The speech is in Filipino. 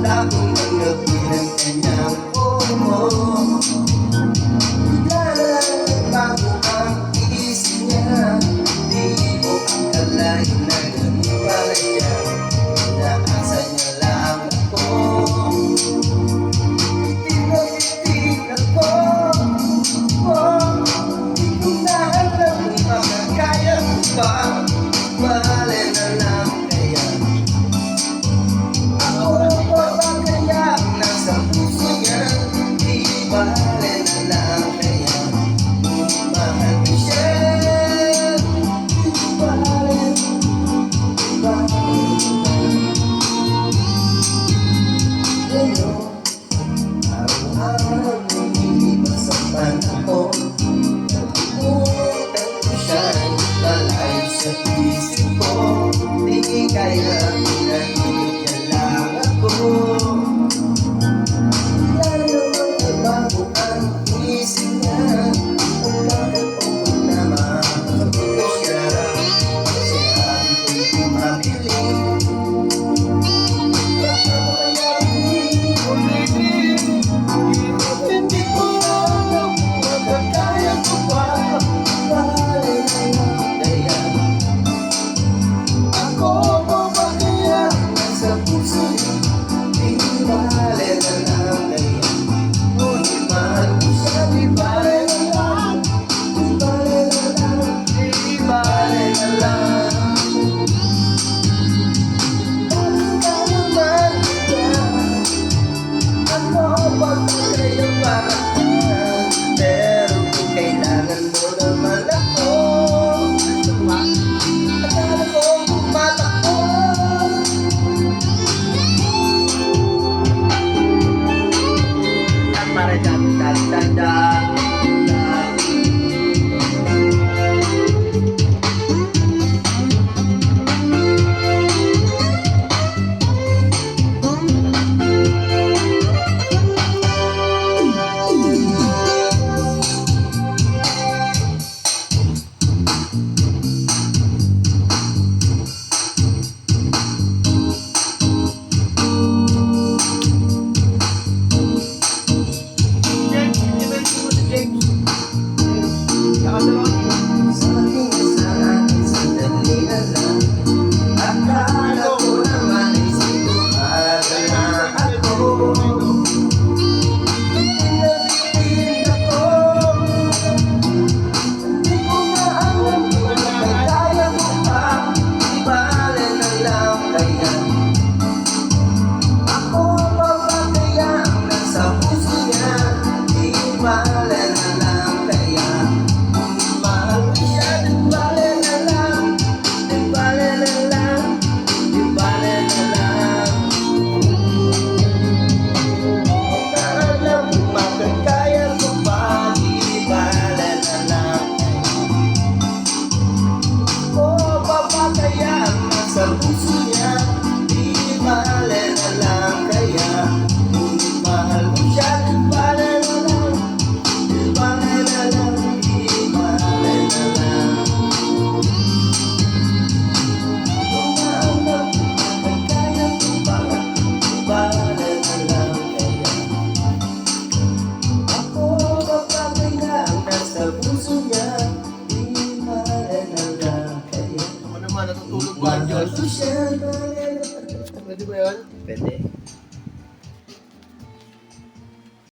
Takong tanggapin ang kanyang pumo. Bigla na lang nagbago ang isip niya. Di mo akalain na ganun pala siya. Inaasa niya lang ako. Titig ako. Di ko na alam kung makakaya ko pa. Bale na lang kaya. Ako pa ba kaya nasa puso niya? Di bale na lang kaya. Mahal ko siya. Di bale. Ngayon, araw-araw lumilipas ang panahon. Nalimutan ko siya, malayo sa isip ko. Di kaya pinahimik niya lang ako. Bigla naman nagbago ang isip niya. Kung bakit ako na makakapagod ko siya. Sinabi ko'y di mabili. Baka mo kaya hindi ko bibig. Hindi ko alam kung makakaya ko pa. Bale na lang kaya. Ako pa ba kaya nasa puso niya? Di bale na lang kaya. Ngunit mahal ko siya. Di bale na lang. Di bale na lang. Di bale na lang. Bakit ka naman kaya? Ano ba kaya parating? Pero kung kailangan mo naman ako, akala ko pumatakbo. At para dyan, dan. Sabi niya sa akin, sandali na lang. Akala ko naman ay sigurado na ako. Tinabitin ako. Hindi ko na alam kung makakaya ko pa. Di bale na lang kaya. Ako pa ba kaya ang nasa puso niya? Di bale na lang kaya. Mahal ko siya. Di bale na lang. Di bale na lang. Di bale na lang. Huwag na alam kung makakaya ko pa. Di bale na lang kaya. Ako pa ba kaya ang nasa puso niya? Di bale na lang kaya. Ngunit mahal ko siya. Di bale na lang. Di bale na lang. Di bale na lang. Kung naalam kung makakaya ko pa. Di bale na lang kaya. Ako pa ba kaya ang nasa puso niya? Di bale na lang kaya. Ako naman, natutulog ba ang Mahal Diyos? ko siya. Pwede ba yan? Pwede.